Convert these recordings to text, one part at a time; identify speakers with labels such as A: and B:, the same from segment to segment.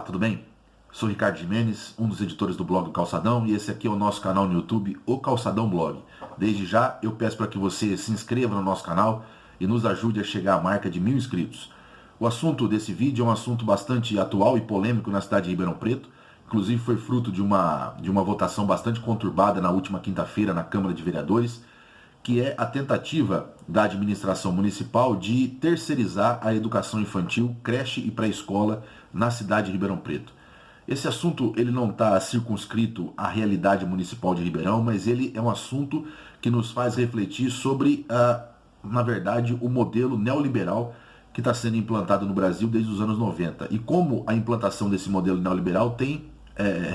A: Tudo bem? Sou Ricardo Jimenez, um dos editores do blog O Calçadão, e esse aqui é o nosso canal no YouTube, O Calçadão Blog. Desde já, eu peço para que você se inscreva no nosso canal e nos ajude a chegar à marca de 1000 inscritos. O assunto desse vídeo é um assunto bastante atual e polêmico na cidade de Ribeirão Preto. Inclusive foi fruto de uma votação bastante conturbada na última quinta-feira na Câmara de Vereadores, que é a tentativa da administração municipal de terceirizar a educação infantil, creche e pré-escola na cidade de Ribeirão Preto. Esse assunto ele não está circunscrito à realidade municipal de Ribeirão, mas ele é um assunto que nos faz refletir sobre, na verdade, o modelo neoliberal que está sendo implantado no Brasil desde os anos 90 e como a implantação desse modelo neoliberal tem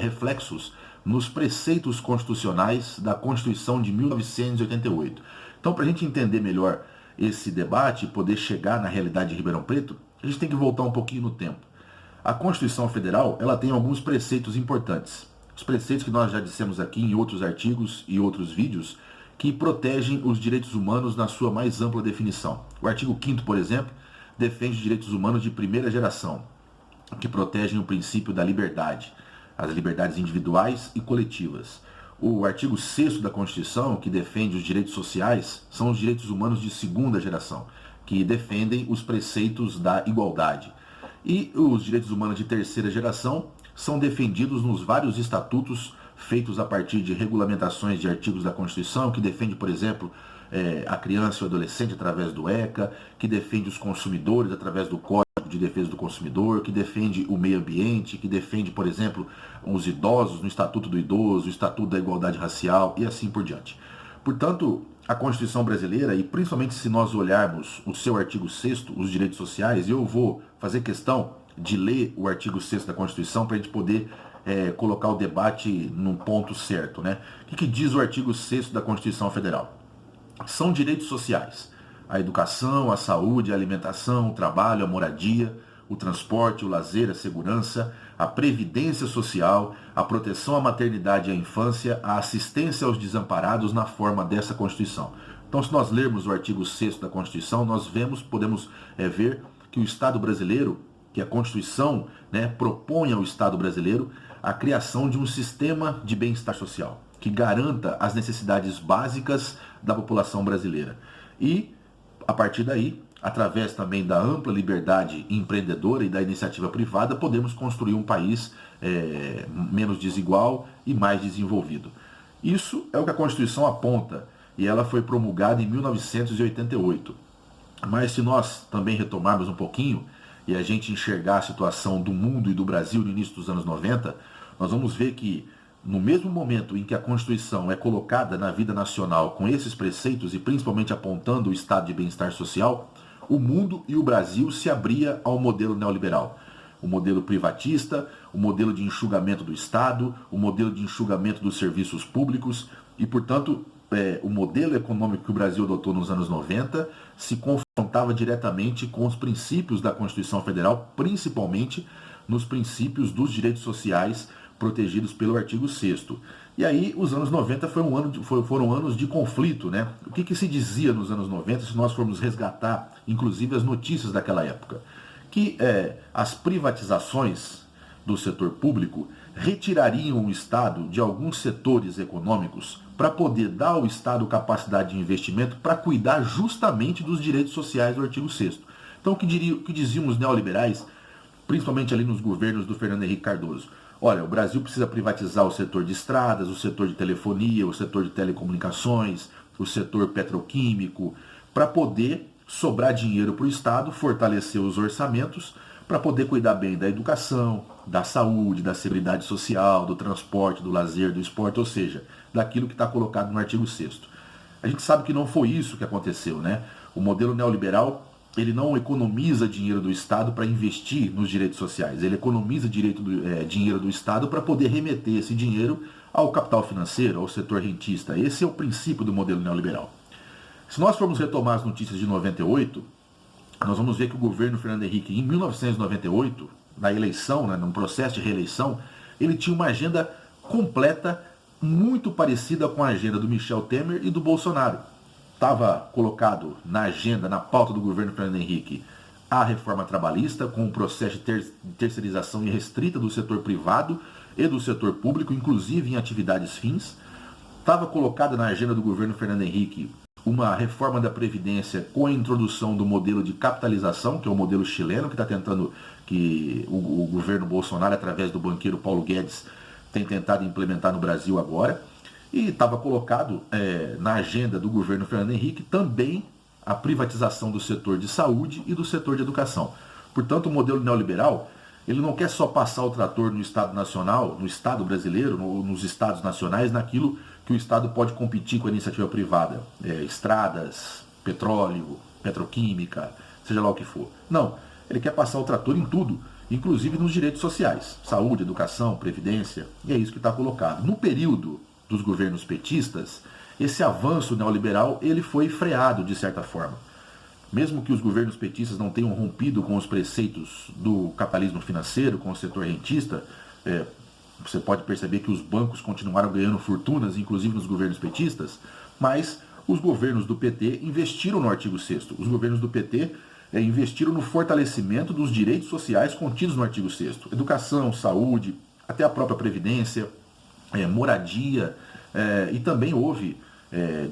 A: reflexos nos preceitos constitucionais da Constituição de 1988. Então, para a gente entender melhor esse debate e poder chegar na realidade de Ribeirão Preto, a gente tem que voltar um pouquinho no tempo. A Constituição Federal ela tem alguns preceitos importantes. Os preceitos que nós já dissemos aqui em outros artigos e outros vídeos, que protegem os direitos humanos na sua mais ampla definição. O artigo 5º, por exemplo, defende os direitos humanos de primeira geração, que protegem o princípio da liberdade, as liberdades individuais e coletivas. O artigo 6º da Constituição, que defende os direitos sociais, são os direitos humanos de segunda geração, que defendem os preceitos da igualdade. E os direitos humanos de terceira geração são defendidos nos vários estatutos feitos a partir de regulamentações de artigos da Constituição, que defende, por exemplo, a criança e o adolescente através do ECA, que defende os consumidores através do Código de Defesa do Consumidor, que defende o meio ambiente, que defende, por exemplo, os idosos no Estatuto do Idoso, o Estatuto da Igualdade Racial e assim por diante. Portanto, a Constituição brasileira, e principalmente se nós olharmos o seu artigo 6º, os direitos sociais, eu vou fazer questão de ler o artigo 6º da Constituição para a gente poder colocar o debate num ponto certo, né? O que diz o artigo 6º da Constituição Federal? São direitos sociais: a educação, a saúde, a alimentação, o trabalho, a moradia, o transporte, o lazer, a segurança, a previdência social, a proteção à maternidade e à infância, a assistência aos desamparados na forma dessa Constituição. Então, se nós lermos o artigo 6º da Constituição, nós podemos ver que o Estado brasileiro, que a Constituição propõe ao Estado brasileiro a criação de um sistema de bem-estar social, que garanta as necessidades básicas da população brasileira. E, a partir daí, através também da ampla liberdade empreendedora e da iniciativa privada, podemos construir um país menos desigual e mais desenvolvido. Isso é o que a Constituição aponta, e ela foi promulgada em 1988. Mas se nós também retomarmos um pouquinho e a gente enxergar a situação do mundo e do Brasil no início dos anos 90, nós vamos ver que no mesmo momento em que a Constituição é colocada na vida nacional com esses preceitos e principalmente apontando o estado de bem-estar social, o mundo e o Brasil se abria ao modelo neoliberal. O modelo privatista, o modelo de enxugamento do Estado, o modelo de enxugamento dos serviços públicos e, portanto, o modelo econômico que o Brasil adotou nos anos 90 se confrontava diretamente com os princípios da Constituição Federal, principalmente nos princípios dos direitos sociais protegidos pelo artigo 6º. E aí, os anos 90 foram anos de conflito, né? O que se dizia nos anos 90, se nós formos resgatar, inclusive, as notícias daquela época? Que as privatizações do setor público retirariam o Estado de alguns setores econômicos para poder dar ao Estado capacidade de investimento para cuidar justamente dos direitos sociais do artigo 6º. Então, o que diziam os neoliberais, principalmente ali nos governos do Fernando Henrique Cardoso? Olha, o Brasil precisa privatizar o setor de estradas, o setor de telefonia, o setor de telecomunicações, o setor petroquímico, para poder sobrar dinheiro para o Estado, fortalecer os orçamentos, para poder cuidar bem da educação, da saúde, da seguridade social, do transporte, do lazer, do esporte, ou seja, daquilo que está colocado no artigo 6º. A gente sabe que não foi isso que aconteceu, né? O modelo neoliberal ele não economiza dinheiro do Estado para investir nos direitos sociais. Ele economiza dinheiro do Estado para poder remeter esse dinheiro ao capital financeiro, ao setor rentista. Esse é o princípio do modelo neoliberal. Se nós formos retomar as notícias de 98, nós vamos ver que o governo Fernando Henrique, em 1998, na eleição, no processo de reeleição, ele tinha uma agenda completa, muito parecida com a agenda do Michel Temer e do Bolsonaro. Estava colocado na agenda, na pauta do governo Fernando Henrique, a reforma trabalhista, com o processo de terceirização irrestrita do setor privado e do setor público, inclusive em atividades fins. Estava colocada na agenda do governo Fernando Henrique uma reforma da Previdência com a introdução do modelo de capitalização, que é o modelo chileno, que está tentando, que o governo Bolsonaro, através do banqueiro Paulo Guedes, tem tentado implementar no Brasil agora. E estava colocado na agenda do governo Fernando Henrique também a privatização do setor de saúde e do setor de educação. Portanto, o modelo neoliberal, ele não quer só passar o trator no Estado nacional, no Estado brasileiro, nos Estados nacionais, naquilo que o Estado pode competir com a iniciativa privada. Estradas, petróleo, petroquímica, seja lá o que for. Não, ele quer passar o trator em tudo, inclusive nos direitos sociais. Saúde, educação, previdência, e é isso que está colocado. No período dos governos petistas, esse avanço neoliberal ele foi freado de certa forma. Mesmo que os governos petistas não tenham rompido com os preceitos do capitalismo financeiro, com o setor rentista, você pode perceber que os bancos continuaram ganhando fortunas, inclusive nos governos petistas, mas os governos do PT investiram no artigo 6º. Os governos do PT investiram no fortalecimento dos direitos sociais contidos no artigo 6º. Educação, saúde, até a própria previdência, moradia, e também houve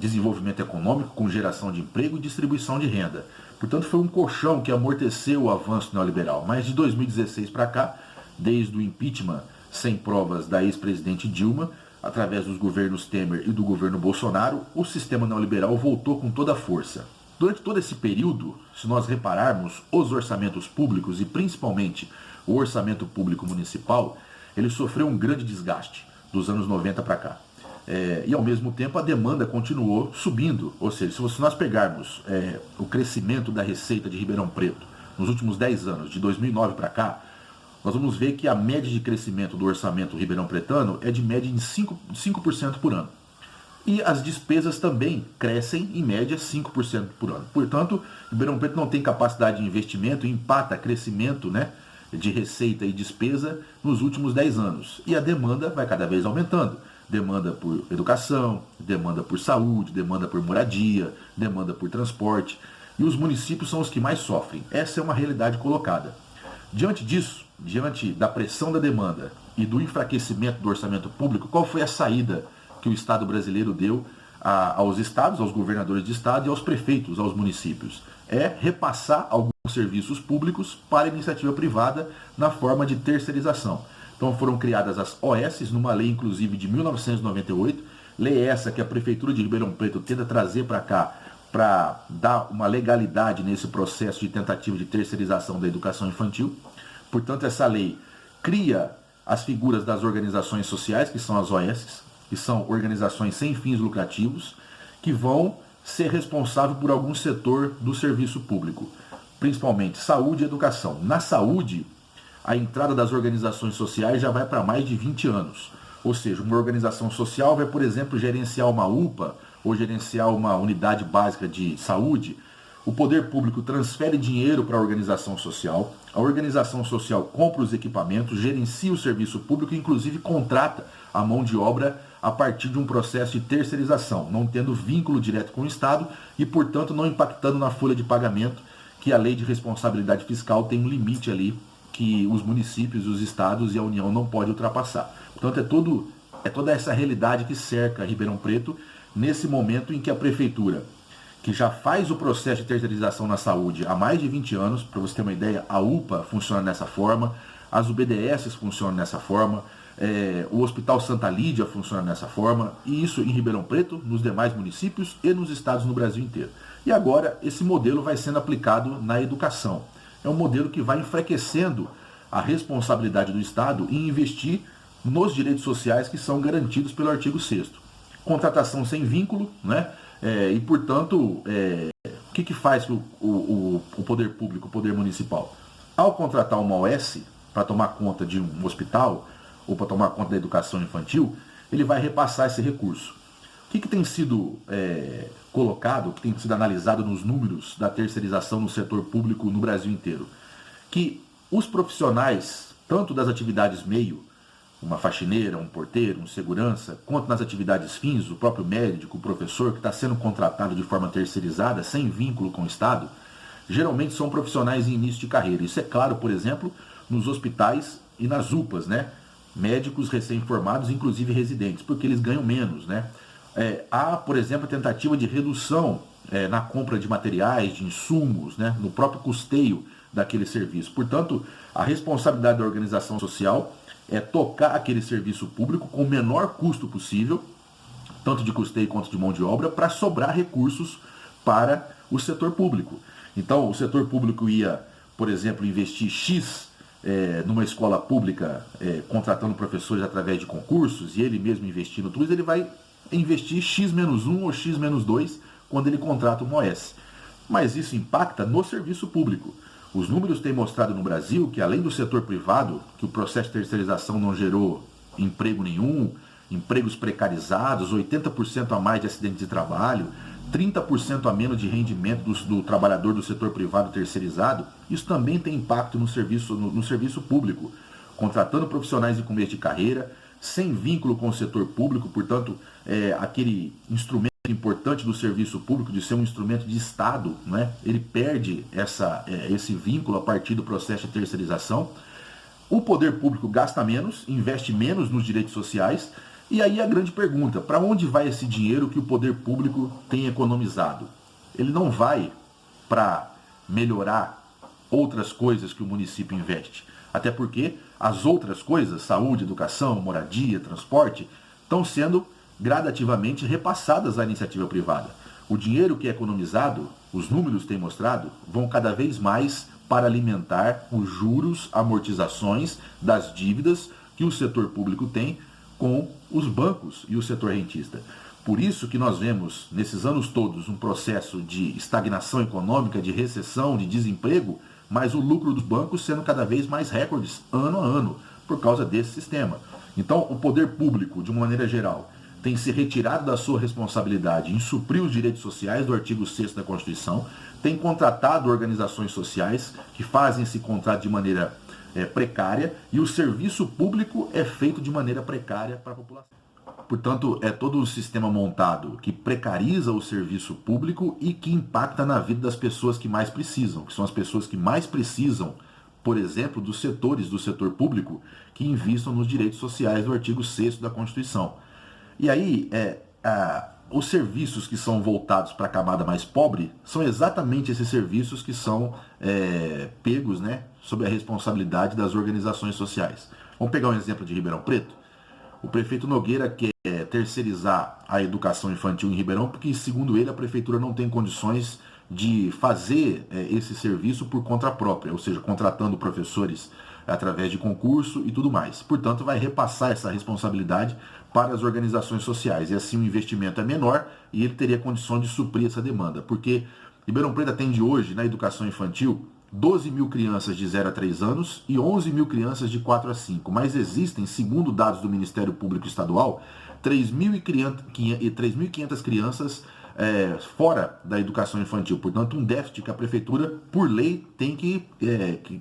A: desenvolvimento econômico com geração de emprego e distribuição de renda. Portanto, foi um colchão que amorteceu o avanço neoliberal. Mas de 2016 para cá, desde o impeachment sem provas da ex-presidente Dilma, através dos governos Temer e do governo Bolsonaro, o sistema neoliberal voltou com toda a força. Durante todo esse período, se nós repararmos, os orçamentos públicos e principalmente o orçamento público municipal, ele sofreu um grande desgaste dos anos 90 para cá. E ao mesmo tempo a demanda continuou subindo, ou seja, se nós pegarmos o crescimento da receita de Ribeirão Preto nos últimos 10 anos, de 2009 para cá, nós vamos ver que a média de crescimento do orçamento ribeirão pretano é de média de 5% por ano. E as despesas também crescem em média 5% por ano. Portanto, Ribeirão Preto não tem capacidade de investimento e empata crescimento, de receita e despesa nos últimos 10 anos. E a demanda vai cada vez aumentando. Demanda por educação, demanda por saúde, demanda por moradia, demanda por transporte. E os municípios são os que mais sofrem. Essa é uma realidade colocada. Diante disso, diante da pressão da demanda e do enfraquecimento do orçamento público, qual foi a saída que o Estado brasileiro deu aos estados, aos governadores de estado e aos prefeitos, aos municípios? É repassar alguns serviços públicos para a iniciativa privada na forma de terceirização. Então foram criadas as OS, numa lei inclusive de 1998, lei essa que a Prefeitura de Ribeirão Preto tenta trazer para cá para dar uma legalidade nesse processo de tentativa de terceirização da educação infantil. Portanto, essa lei cria as figuras das organizações sociais, que são as OS, que são organizações sem fins lucrativos, que vão ser responsáveis por algum setor do serviço público, principalmente saúde e educação. Na saúde, a entrada das organizações sociais já vai para mais de 20 anos. Ou seja, uma organização social vai, por exemplo, gerenciar uma UPA ou gerenciar uma unidade básica de saúde. O poder público transfere dinheiro para a organização social compra os equipamentos, gerencia o serviço público e inclusive contrata a mão de obra a partir de um processo de terceirização, não tendo vínculo direto com o Estado e, portanto, não impactando na folha de pagamento, que a lei de responsabilidade fiscal tem um limite ali que os municípios, os estados e a União não podem ultrapassar. Portanto, é toda essa realidade que cerca Ribeirão Preto nesse momento em que a Prefeitura, que já faz o processo de terceirização na saúde há mais de 20 anos, para você ter uma ideia, a UPA funciona dessa forma, as UBDS funcionam dessa forma, o Hospital Santa Lídia funciona dessa forma, e isso em Ribeirão Preto, nos demais municípios e nos estados no Brasil inteiro. E agora esse modelo vai sendo aplicado na educação. É um modelo que vai enfraquecendo a responsabilidade do Estado em investir nos direitos sociais que são garantidos pelo artigo 6º. Contratação sem vínculo, e, portanto, o que faz o poder público, o poder municipal? Ao contratar uma OS para tomar conta de um hospital ou para tomar conta da educação infantil, ele vai repassar esse recurso. O que tem sido colocado, o que tem sido analisado nos números da terceirização no setor público no Brasil inteiro? Que os profissionais, tanto das atividades meio, uma faxineira, um porteiro, um segurança, quanto nas atividades fins, o próprio médico, o professor, que está sendo contratado de forma terceirizada, sem vínculo com o Estado, geralmente são profissionais em início de carreira. Isso é claro, por exemplo, nos hospitais e nas UPAs, né? Médicos recém-formados, inclusive residentes, porque eles ganham menos, né? Há, por exemplo, a tentativa de redução na compra de materiais, de insumos, né? No próprio custeio daquele serviço. Portanto, a responsabilidade da organização social é tocar aquele serviço público com o menor custo possível, tanto de custeio quanto de mão de obra, para sobrar recursos para o setor público. Então, o setor público ia, por exemplo, investir X numa escola pública, contratando professores através de concursos, e ele mesmo investindo tudo, ele vai investir X-1 ou X-2 quando ele contrata uma OS. Mas isso impacta no serviço público. Os números têm mostrado no Brasil que, além do setor privado, que o processo de terceirização não gerou emprego nenhum, empregos precarizados, 80% a mais de acidentes de trabalho, 30% a menos de rendimento do trabalhador do setor privado terceirizado, isso também tem impacto no serviço público, contratando profissionais de começo de carreira, sem vínculo com o setor público, portanto, aquele instrumento importante do serviço público de ser um instrumento de Estado, né? Ele perde esse vínculo a partir do processo de terceirização. O poder público gasta menos, investe menos nos direitos sociais, e aí a grande pergunta, para onde vai esse dinheiro que o poder público tem economizado? Ele não vai para melhorar outras coisas que o município investe, até porque as outras coisas, saúde, educação, moradia, transporte, estão sendo gradativamente repassadas à iniciativa privada. O dinheiro que é economizado, os números têm mostrado, vão cada vez mais para alimentar os juros, amortizações das dívidas que o setor público tem com os bancos e o setor rentista. Por isso que nós vemos, nesses anos todos, um processo de estagnação econômica, de recessão, de desemprego, mas o lucro dos bancos sendo cada vez mais recordes, ano a ano, por causa desse sistema. Então, o poder público, de uma maneira geral, tem se retirado da sua responsabilidade em suprir os direitos sociais do artigo 6º da Constituição, tem contratado organizações sociais que fazem esse contrato de maneira precária, e o serviço público é feito de maneira precária para a população. Portanto, é todo um sistema montado que precariza o serviço público e que impacta na vida das pessoas que mais precisam, que são as pessoas que mais precisam, por exemplo, dos setores do setor público que invistam nos direitos sociais do artigo 6º da Constituição. E aí, os serviços que são voltados para a camada mais pobre são exatamente esses serviços que são pegos, né, sob a responsabilidade das organizações sociais. Vamos pegar um exemplo de Ribeirão Preto. O prefeito Nogueira quer terceirizar a educação infantil em Ribeirão porque, segundo ele, a prefeitura não tem condições de fazer esse serviço por conta própria, ou seja, contratando professores através de concurso e tudo mais. Portanto, vai repassar essa responsabilidade para as organizações sociais. E assim o investimento é menor e ele teria condições de suprir essa demanda. Porque Ribeirão Preto atende hoje, na educação infantil, 12 mil crianças de 0 a 3 anos e 11 mil crianças de 4 a 5. Mas existem, segundo dados do Ministério Público Estadual, 3.500 crianças fora da educação infantil. Portanto, um déficit que a prefeitura, por lei, tem que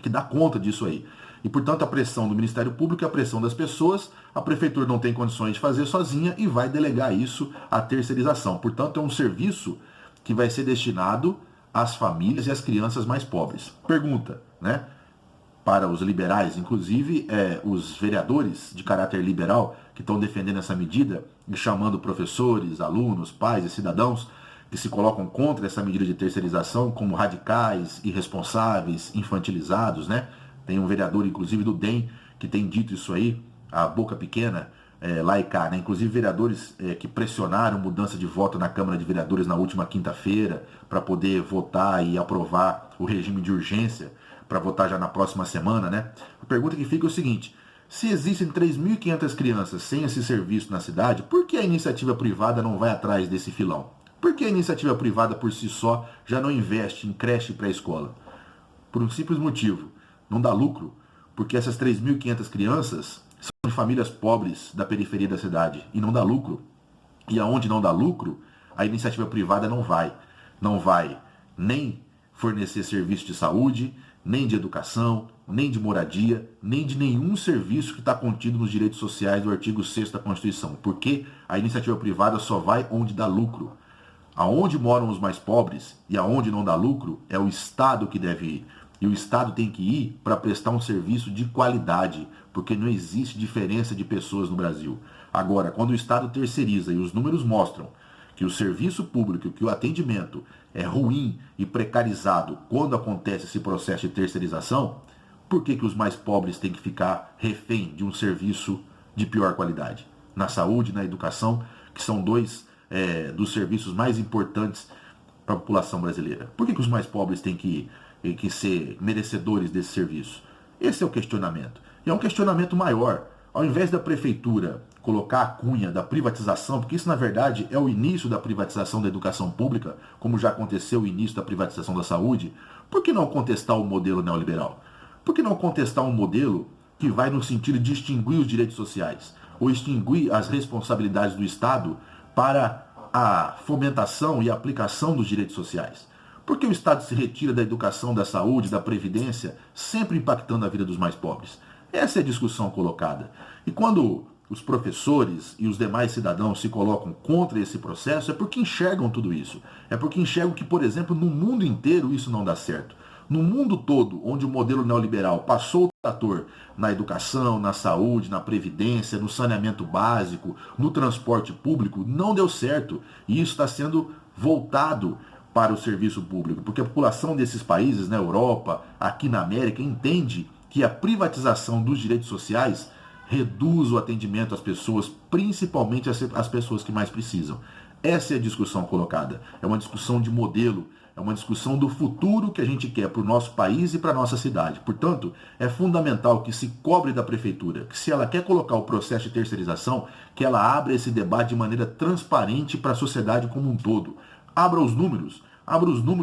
A: dar conta disso aí. E, portanto, a pressão do Ministério Público e a pressão das pessoas, a prefeitura não tem condições de fazer sozinha e vai delegar isso à terceirização. Portanto, é um serviço que vai ser destinado às famílias e às crianças mais pobres. Pergunta, né? Para os liberais, inclusive os vereadores de caráter liberal que estão defendendo essa medida e chamando professores, alunos, pais e cidadãos que se colocam contra essa medida de terceirização como radicais, irresponsáveis, infantilizados, né? Tem um vereador, inclusive do DEM, que tem dito isso aí, a boca pequena, lá e cá, né? Inclusive vereadores que pressionaram mudança de voto na Câmara de Vereadores na última quinta-feira para poder votar e aprovar o regime de urgência para votar já na próxima semana, né? A pergunta que fica é o seguinte: se existem 3.500 crianças sem esse serviço na cidade, por que a iniciativa privada não vai atrás desse filão? Por que a iniciativa privada por si só já não investe em creche e pré-escola? Por um simples motivo: não dá lucro, porque essas 3.500 crianças são de famílias pobres da periferia da cidade e não dá lucro. E aonde não dá lucro, a iniciativa privada não vai. Não vai nem fornecer serviço de saúde, nem de educação, nem de moradia, nem de nenhum serviço que está contido nos direitos sociais do artigo 6º da Constituição. Porque a iniciativa privada só vai onde dá lucro. Aonde moram os mais pobres e aonde não dá lucro, é o Estado que deve ir. E o Estado tem que ir para prestar um serviço de qualidade, porque não existe diferença de pessoas no Brasil. Agora, quando o Estado terceiriza e os números mostram que o serviço público, que o atendimento é ruim e precarizado quando acontece esse processo de terceirização, por que os mais pobres têm que ficar refém de um serviço de pior qualidade? Na saúde, na educação, que são dois dos serviços mais importantes para a população brasileira. Por que os mais pobres têm que ser merecedores desse serviço? Esse é o questionamento. E é um questionamento maior. Ao invés da prefeitura colocar a cunha da privatização, porque isso na verdade é o início da privatização da educação pública, como já aconteceu o início da privatização da saúde, por que não contestar o modelo neoliberal? Por que não contestar um modelo que vai no sentido de extinguir os direitos sociais, ou extinguir as responsabilidades do Estado para a fomentação e aplicação dos direitos sociais? Por que o Estado se retira da educação, da saúde, da previdência, sempre impactando a vida dos mais pobres? Essa é a discussão colocada. E quando os professores e os demais cidadãos se colocam contra esse processo, é porque enxergam tudo isso. É porque enxergam que, por exemplo, no mundo inteiro isso não dá certo. No mundo todo, onde o modelo neoliberal passou o trator na educação, na saúde, na previdência, no saneamento básico, no transporte público, não deu certo. E isso está sendo voltado para o serviço público, porque a população desses países, na Europa, aqui na América, entende que a privatização dos direitos sociais reduz o atendimento às pessoas, principalmente às pessoas que mais precisam. Essa é a discussão colocada. É uma discussão de modelo, é uma discussão do futuro que a gente quer para o nosso país e para a nossa cidade. Portanto, é fundamental que se cobre da prefeitura, que se ela quer colocar o processo de terceirização, que ela abra esse debate de maneira transparente para a sociedade como um todo. Abra os números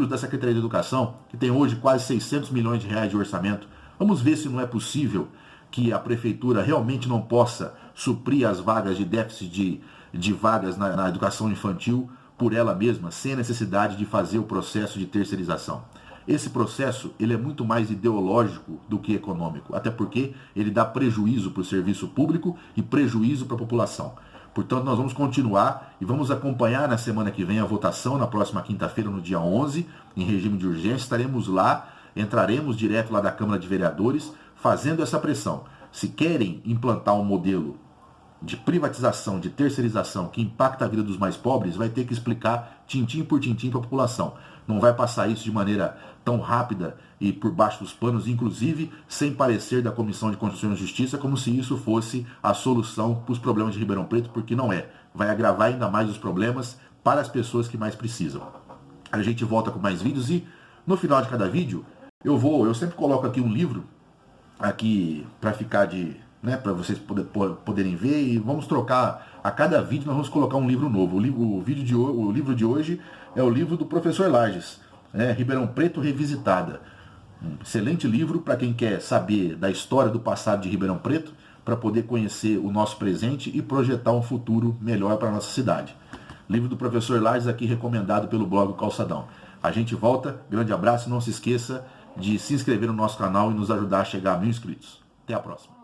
A: da Secretaria de Educação, que tem hoje quase 600 milhões de reais de orçamento. Vamos ver se não é possível que a prefeitura realmente não possa suprir as vagas de déficit de vagas na educação infantil por ela mesma, sem a necessidade de fazer o processo de terceirização. Esse processo ele é muito mais ideológico do que econômico, até porque ele dá prejuízo para o serviço público e prejuízo para a população. Portanto, nós vamos continuar e vamos acompanhar na semana que vem a votação, na próxima quinta-feira, no dia 11, em regime de urgência. Estaremos lá, entraremos direto lá da Câmara de Vereadores, fazendo essa pressão. Se querem implantar um modelo de privatização, de terceirização que impacta a vida dos mais pobres, vai ter que explicar tintim por tintim para a população. Não vai passar isso de maneira tão rápida e por baixo dos panos, inclusive sem parecer da Comissão de Constituição e Justiça, como se isso fosse a solução para os problemas de Ribeirão Preto, porque não é. Vai agravar ainda mais os problemas para as pessoas que mais precisam. A gente volta com mais vídeos e no final de cada vídeo eu sempre coloco aqui um livro aqui para ficar para vocês poderem ver, e vamos trocar a cada vídeo, nós vamos colocar um livro novo. O livro de hoje é o livro do professor Lages, Ribeirão Preto Revisitada. Um excelente livro para quem quer saber da história do passado de Ribeirão Preto, para poder conhecer o nosso presente e projetar um futuro melhor para a nossa cidade. Livro do professor Lages aqui recomendado pelo blog Calçadão. A gente volta, grande abraço, não se esqueça de se inscrever no nosso canal e nos ajudar a chegar a 1000 inscritos. Até a próxima.